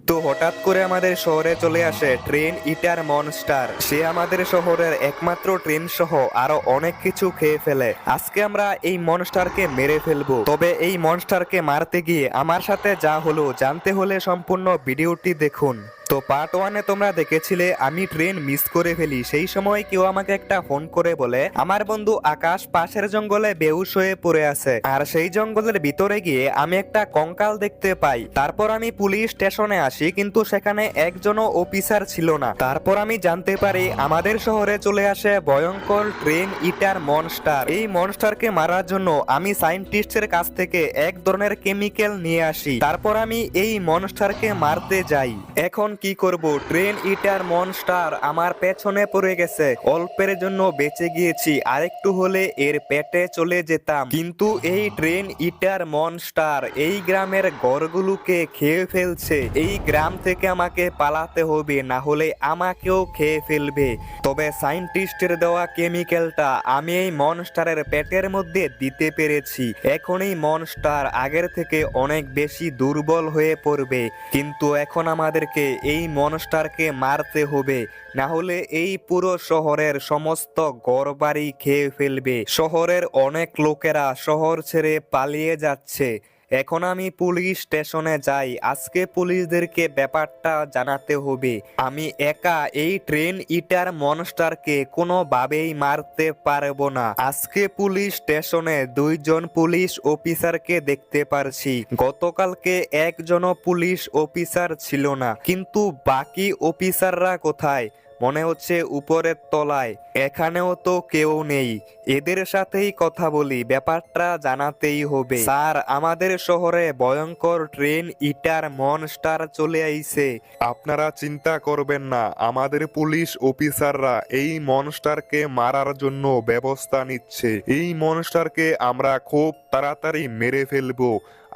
তো হঠাৎ করে আমাদের শহরে চলে আসে ট্রেন ইটার মনস্টার। সে আমাদের শহরের একমাত্র ট্রেন সহ আরো অনেক কিছু খেয়ে ফেলে। আজকে আমরা এই মনস্টারকে মেরে ফেলবো। তবে এই মনস্টারকে মারতে গিয়ে আমার সাথে যা হলো জানতে হলে সম্পূর্ণ ভিডিওটি দেখুন। তো পার্ট 1-এ তোমরা দেখেছিলে আমি ট্রেন মিস করে ফেলি। সেই সময় কেউ আমাকে একটা ফোন করে বলে আমার বন্ধু আকাশ পাশের জঙ্গলে বেহুশ হয়ে পড়ে আছে। আর সেই জঙ্গলের ভিতরে গিয়ে আমি একটা কঙ্কাল দেখতে পাই। তারপর আমি পুলিশ স্টেশনে আসি, কিন্তু সেখানে একজনও অফিসার ছিল না। তারপর আমি জানতে পারি আমাদের শহরে চলে আসে ভয়ঙ্কর ট্রেন ইটার মনস্টার। এই মনস্টারকে মারার জন্য আমি সায়েন্টিস্টের কাছ থেকে এক ধরনের কেমিক্যাল নিয়ে আসি। তারপর আমি এই মনস্টারকে মারতে যাই। এখন কি করব? ট্রেন ইটার মনস্টার আমার পেছনে পড়ে গেছে। অল্পের জন্য বেঁচে গিয়েছি, আরেকটু হলে এর পেটে চলে যেতাম। কিন্তু এই ট্রেন ইটার মনস্টার এই গ্রামের ঘরগুলোকে খেয়ে ফেলছে। এই গ্রাম থেকে আমাকে পালাতে হবে, না হলে আমাকেও খেয়ে ফেলবে। তবে সায়েন্টিস্টের দেওয়া কেমিক্যালটা আমি এই মনস্টারের পেটের মধ্যে দিতে পেরেছি। এখন এই মনস্টার আগের থেকে অনেক বেশি দুর্বল হয়ে পড়বে। কিন্তু এখন আমাদেরকে এই মনস্টারকে মারতে হবে, না হলে এই পুরো শহরের সমস্ত ঘরবাড়ি খেয়ে ফেলবে। শহরের অনেক লোকেরা শহর ছেড়ে পালিয়ে যাচ্ছে। এখন আমি পুলিশ স্টেশনে যাই। আজকে পুলিশদেরকে ব্যাপারটা জানাতে হবে। আমি একা এই ট্রেন ইটার মনস্টারকে কোনোভাবেই মারতে পারবো না। আজকে পুলিশ স্টেশনে 2জন পুলিশ অফিসারকে দেখতে পারছি। গতকালকে একজনও পুলিশ অফিসার ছিল না, কিন্তু বাকি অফিসাররা কোথায়? মনে হচ্ছে উপরের তলায়। এখানেও তো কেউ নেই। এদের সাথেই কথা বলি, ব্যাপারটা জানাতেই হবে। স্যার, আমাদের শহরে ভয়ঙ্কর ট্রেন ইটার মনস্টার চলে আইছে। আপনারা চিন্তা করবেন না, আমাদের পুলিশ অফিসাররা এই মনস্টারকে মারার জন্য ব্যবস্থা নিচ্ছে। এই মনস্টারকে আমরা খুব তাড়াতাড়ি মেরে ফেলবো।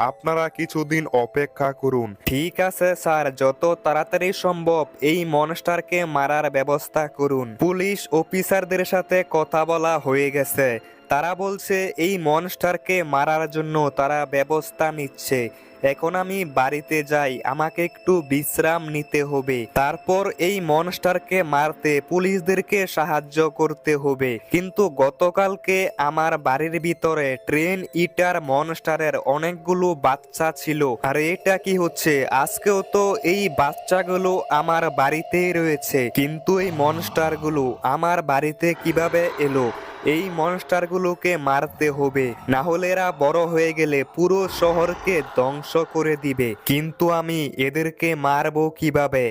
আপনারা কিছুদিন অপেক্ষা করুন। ঠিক আছে স্যার, যত তাড়াতাড়ি সম্ভব এই মনস্টারকে মারার ব্যবস্থা করুন। পুলিশ অফিসারদের সাথে কথা বলা হয়ে গেছে। তারা বলছে এই মনস্টারকে মারার জন্য তারা ব্যবস্থা নিচ্ছে। এখন আমি বাড়িতে যাই, আমাকে একটু বিশ্রাম নিতে হবে। তারপর এই মনস্টারকে মারতে পুলিশদেরকে সাহায্য করতে হবে। কিন্তু গতকালকে আমার বাড়ির ভিতরে ট্রেন ইটার মনস্টারের অনেকগুলো বাচ্চা ছিল। আর এটা কি হচ্ছে? আজকেও তো এই বাচ্চাগুলো আমার বাড়িতেই রয়েছে, কিন্তু এই মনস্টারগুলো আমার বাড়িতে কিভাবে এলো? এই মনস্টারগুলোকে মারতে হবে, না হলে এরা বড় হয়ে গেলে পুরো শহরকে ধ্বংস করে দিবে। কিন্তু আমি এদেরকে মারবো কিভাবে?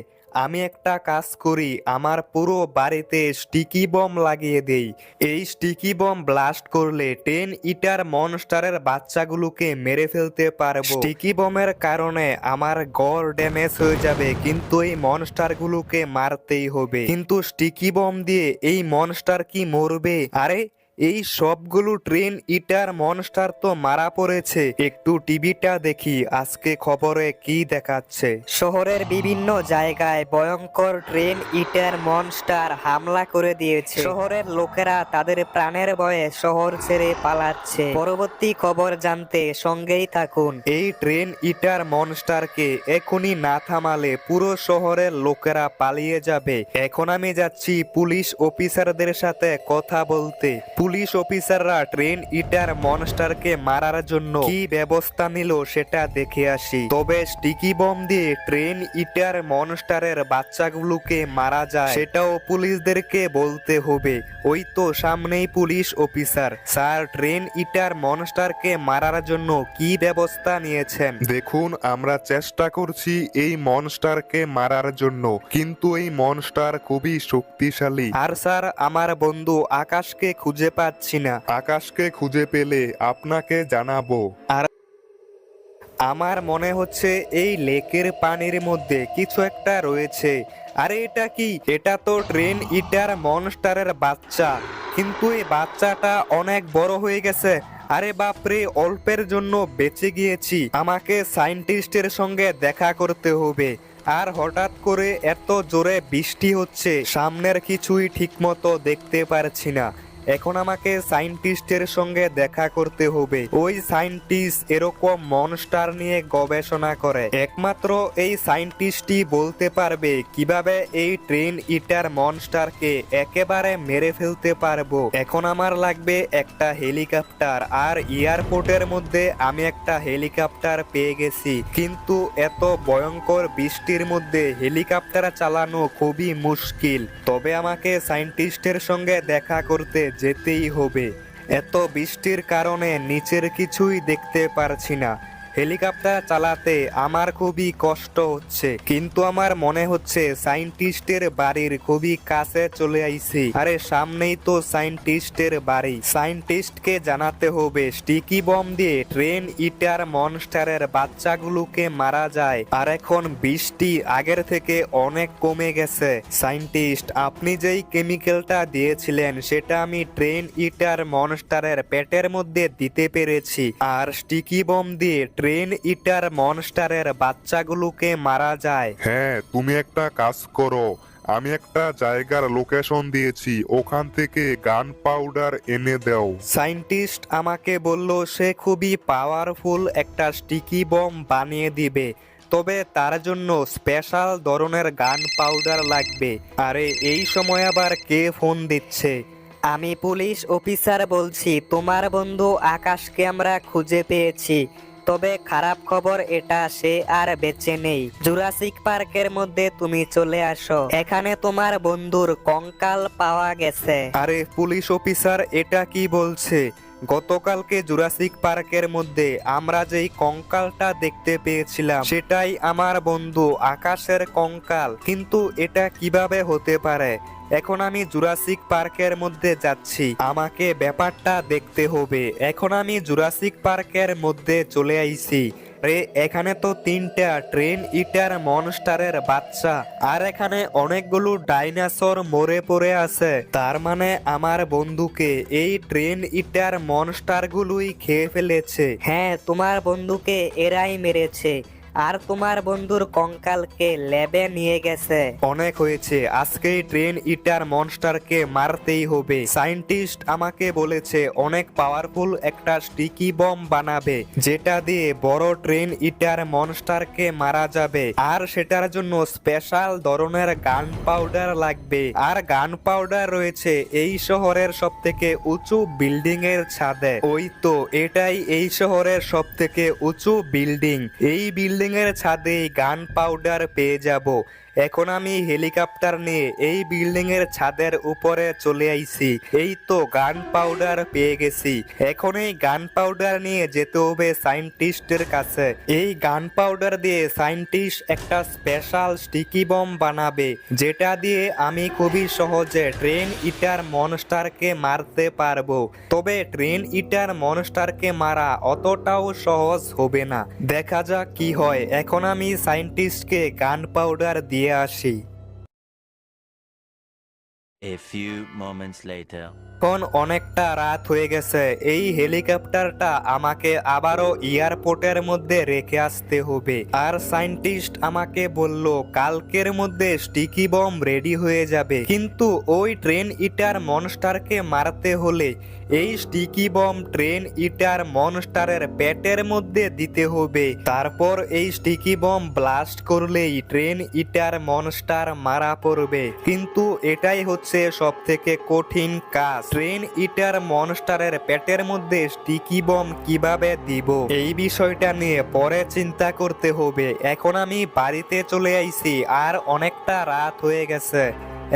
আমি একটা কাজ করি, আমার পুরো বাড়িতে স্টিকি বম লাগিয়ে দেই। এই স্টিকি বম ব্লাস্ট করলে ট্রেন ইটার মনস্টারের বাচ্চাগুলোকে মেরে ফেলতে পারবো। স্টিকি বমের কারণে আমার ঘর ড্যামেজ হয়ে যাবে, কিন্তু এই মনস্টারগুলোকে মারতেই হবে। কিন্তু স্টিকি বম দিয়ে এই মনস্টার কি মরবে? আরে, এই সবগুলো ট্রেন ইটার মনস্টার তো মারা পড়েছে। একটু টিভিটা দেখি, আজকে খবরে কি দেখাচ্ছে। শহরের বিভিন্ন জায়গায় ভয়ঙ্কর ট্রেন ইটার মনস্টার হামলা করে দিয়েছে। শহরের লোকেরা তাদের প্রাণের ভয়ে শহর ছেড়ে পালাচ্ছে। পরবর্তী খবর জানতে সঙ্গেই থাকুন। এই ট্রেন ইটার মনস্টারকে এখনই না থামালে পুরো শহরের লোকেরা পালিয়ে যাবে। এখন আমি যাচ্ছি পুলিশ অফিসারদের সাথে কথা বলতে। পুলিশ অফিসাররা ট্রেন ইটার মনস্টারকে মারার জন্য কি ব্যবস্থা নিল সেটা দেখে আসি। তবে স্টিকি বম দিয়ে ট্রেন ইটার মনস্টারের বাচ্চাগুলোকে মারা যায় সেটাও পুলিশদেরকে বলতে হবে। ওই তো সামনেই পুলিশ অফিসার। স্যার, ট্রেন ইটার মনস্টারকে মারার জন্য কি ব্যবস্থা নিয়েছেন? দেখুন, আমরা চেষ্টা করছি এই মনস্টারকে মারার জন্য, কিন্তু এই মনস্টার খুবই শক্তিশালী। আর স্যার, আমার বন্ধু আকাশকে খুঁজে পাচ্ছি না। আকাশকে খুঁজে পেলে আপনাকে জানাবো। আর আমার মনে হচ্ছে এই লেকের পানির মধ্যে কিছু একটা রয়েছে। আরে এটা কি? এটা তো ট্রেন ইটার মনস্টারের বাচ্চা, কিন্তু এই বাচ্চাটা অনেক বড় হয়ে গেছে। আরে বাপরে, অল্পের জন্য বেঁচে গিয়েছি। আমাকে সায়েন্টিস্টের সঙ্গে দেখা করতে হবে। আর হঠাৎ করে এত জোরে বৃষ্টি হচ্ছে, সামনের কিছুই ঠিকমতো দেখতে পারছি না। এখন আমাকে সায়েন্টিস্টের সঙ্গে দেখা করতে হবে। ওই সায়েন্টিস্ট এরকম মনস্টার নিয়ে গবেষণা করে। একমাত্র এই সায়েন্টিস্টই বলতে পারবে কিভাবে এই ট্রেন ইটার মনস্টারকে একেবারে মেরে ফেলতে পারবো। এখন আমার লাগবে একটা হেলিকপ্টার, আর এয়ারপোর্টের মধ্যে আমি একটা হেলিকপ্টার পেয়ে গেছি, কিন্তু এত ভয়ঙ্কর বৃষ্টির মধ্যে হেলিকপ্টার চালানো খুবই মুশকিল। তবে আমাকে সায়েন্টিস্টের সঙ্গে দেখা করতে যেতেই হবে। এত বৃষ্টির কারণে নিচের কিছুই দেখতে পারছি না। হেলিকপ্টার চালাতে আমার খুবই কষ্ট হচ্ছে, কিন্তু আমার মনে হচ্ছে সায়েন্টিস্টের বাড়ির খুবই কাছে চলে আইছি। আরে সামনেই তো সায়েন্টিস্টের বাড়ি। সায়েন্টিস্টকে জানাতে হবে স্টিকি বম দিয়ে ট্রেন ইটার মনস্টারের বাচ্চাগুলোকে মারা যায়। আর এখন বৃষ্টি আগের থেকে অনেক কমে গেছে। সায়েন্টিস্ট, আপনি যেই কেমিক্যালটা দিয়েছিলেন সেটা আমি ট্রেন ইটার মনস্টারের পেটের মধ্যে দিতে পেরেছি, আর স্টিকি বম দিয়ে ট্রেন ইটার মনস্টারের বাচ্চাগুলোকে মারা যায়। হ্যাঁ, তুমি একটা কাজ করো, আমি একটা জায়গার লোকেশন দিয়েছি, ওখান থেকে গান পাউডার এনে দাও। সায়েন্টিস্ট আমাকে বলল সে খুবই পাওয়ারফুল একটা স্টিকি বম বানিয়ে দিবে, তবে তার জন্য স্পেশাল ধরনের গান পাউডার লাগবে। আরে এই সময় আবার কে ফোন দিচ্ছে? আমি পুলিশ অফিসার বলছি, তোমার বন্ধু আকাশকে আমরা খুঁজে পেয়েছি। তবে খারাপ খবর এটা, সে আর বেঁচে নেই। জুরাসিক পার্কের মধ্যে তুমি চলে আসো, এখানে তোমার বন্ধুর কঙ্কাল পাওয়া গেছে। আরে পুলিশ অফিসার, এটা কি বলছে? গতকালকে জুরাসিক পার্কের মধ্যে আমরা যেই কঙ্কালটা দেখতে পেয়েছিলাম সেটাই আমার বন্ধু আকাশের কঙ্কাল, কিন্তু এটা কিভাবে হতে পারে? এখন আমি জুরাসিক পার্কের মধ্যে যাচ্ছি, আমাকে ব্যাপারটা দেখতে হবে। এখন আমি জুরাসিক পার্কের মধ্যে চলে আইছি। রে এখানে তো 3টা ট্রেন ইটার মনস্টারের বাচ্চা, আর এখানে অনেকগুলো ডাইনোসর মরে পড়ে আছে। তার মানে আমার বন্ধুকে এই ট্রেন ইটার মনস্টারগুলোই খেয়ে ফেলেছে। হ্যাঁ, তোমার বন্ধুকে এরাই মেরেছে, আর তোমার বন্ধুর কঙ্কালকে ল্যাবে নিয়ে গেছে। অনেক হয়েছে, আজকেই ট্রেন ইটার মনস্টারকে মারতেই হবে। সায়েন্টিস্ট আমাকে বলেছে অনেক পাওয়ারফুল একটা স্টিকি বম বানাবে, যেটা দিয়ে বড় ট্রেন ইটার মনস্টারকে মারা যাবে, আর সেটার জন্য স্পেশাল ধরনের গান পাউডার লাগবে। আর গান পাউডার রয়েছে এই শহরের সব থেকে উঁচু বিল্ডিং এর ছাদে। ওই তো, এটাই এই শহরের সব থেকে উঁচু বিল্ডিং। এই বিল্ডিং এর ছাদে গান পাউডার পেয়ে যাব। এখন আমি হেলিকপ্টার নিয়ে এই বিল্ডিং এর ছাদের উপরে চলে আইছি। এই তো গান পাউডার পেয়ে গেছি। এখন এই গান পাউডার নিয়ে যেতে হবে সায়েন্টিস্টের কাছে। এই গান পাউডার দিয়ে সায়েন্টিস্ট একটা স্পেশাল স্টিকি বম বানাবে, যেটা দিয়ে আমি খুবই সহজে ট্রেন ইটার মনস্টারকে মারতে পারবো। তবে ট্রেন ইটার মনস্টারকে মারা অতটাও সহজ হবে না, দেখা যাক কি হয়। এখন আমি সায়েন্টিস্টকে গান পাউডার দিয়ে আসি। A few moments later. এখন অনেকটা রাত হয়ে গেছে। এই হেলিকপ্টারটা আমাকে আবারও এয়ারপোর্টের মধ্যে রেখে আসতে হবে। আর সায়েন্টিস্ট আমাকে বলল কালকের মধ্যে স্টিকি বম রেডি হয়ে যাবে, কিন্তু ওই ট্রেন ইটার মনস্টারকে মারতে হলে এই স্টিকি বম ট্রেন ইটার মনস্টারের পেটের মধ্যে দিতে হবে। তারপর এই স্টিকি বম ব্লাস্ট করলেই ট্রেন ইটার মনস্টার মারা পড়বে। কিন্তু এটাই হচ্ছে সব থেকে কঠিন কাজ। ট্রেন ইটার মনস্টারের পেটের মধ্যে স্টিকি বম কিভাবে দিব, এই বিষয়টা নিয়ে পরে চিন্তা করতে হবে। এখন আমি বাড়িতে চলে আইছি, আর অনেকটা রাত হয়ে গেছে।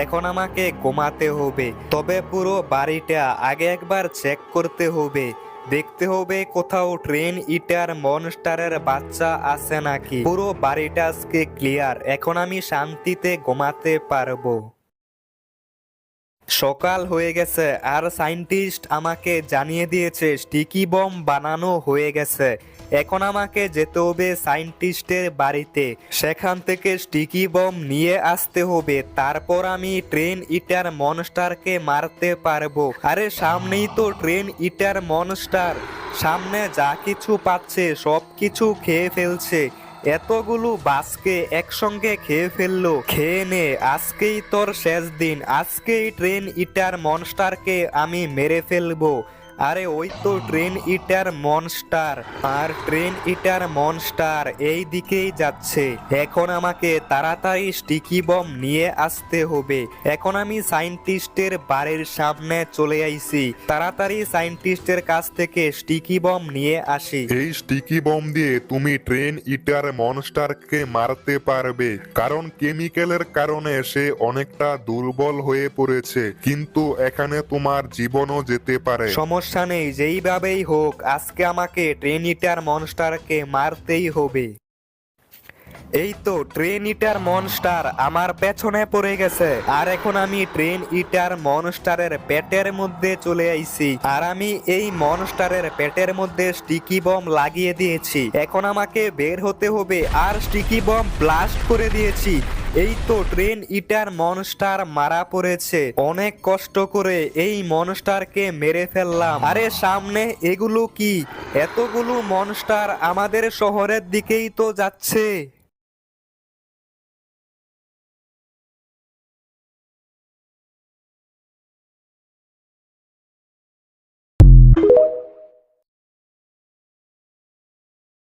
এখন আমাকে ঘুমাতে হবে। তবে পুরো বাড়িটা আগে একবার চেক করতে হবে, দেখতে হবে কোথাও ট্রেন ইটার মনস্টারের বাচ্চা আছে নাকি। পুরো বাড়িটা আজকে ক্লিয়ার। এখন আমি শান্তিতে ঘুমাতে পারবো। সকাল হয়ে গেছে, আর সায়েন্টিস্ট আমাকে জানিয়ে দিয়েছে স্টিকি বম বানানো হয়ে গেছে। এখন আমাকে যেতে হবে সায়েন্টিস্টের বাড়িতে, সেখান থেকে স্টিকি বম নিয়ে আসতে হবে। তারপর আমি ট্রেন ইটার মনস্টারকে মারতে পারবো। আরে সামনেই তো ট্রেন ইটার মনস্টার, সামনে যা কিছু পাচ্ছে সব কিছু খেয়ে ফেলছে। এতগুলো বাসকে একসঙ্গে খেয়ে ফেললো। খেয়ে নে, আজকেই তোর শেষ দিন। আজকেই ট্রেন ইটার মনস্টারকে আমি মেরে ফেলবো। আরে ওই তো ট্রেন ইটার মনস্টার। আর ট্রেন ইটার মনস্টার এই দিকেই যাচ্ছে। এখন আমাকে তাড়াতাড়ি স্টিকি বম নিয়ে আসতে হবে। এখন আমি সায়েন্টিস্টের বাড়ির সামনে চলে আইছি। তাড়াতাড়ি সায়েন্টিস্টের কাছ থেকে স্টিকি বম নিয়ে আসি। এই স্টিকি বম দিয়ে তুমি ট্রেন ইটার মনস্টারকে মারতে পারবে, কারণ কেমিক্যালের কারণে সে অনেকটা দুর্বল হয়ে পড়েছে, কিন্তু এখানে তোমার জীবনও যেতে পারে। সমস্যা নেই, যেইভাবেই হোক আজকে আমাকে ট্রেন ইটার মনস্টারকে মারতেই হবে। এই তো ট্রেন ইটার মনস্টার আমার পেছনে পড়ে গেছে। আর এখন আমি ট্রেন ইটার মনস্টারের পেটের মধ্যে চলে আইছি। আর আমি এই মনস্টারের পেটের মধ্যে স্টিকি বম লাগিয়ে দিয়েছি। এখন আমাকে বের হতে হবে। আর স্টিকি বম ব্লাস্ট করে দিয়েছি। এই তো ট্রেন ইটার মনস্টার মারা পড়েছে। অনেক কষ্ট করে এই মনস্টারকে মেরে ফেললাম। আরে সামনে এগুলো কি? এতগুলো মনস্টার আমাদের শহরের দিকেই তো যাচ্ছে।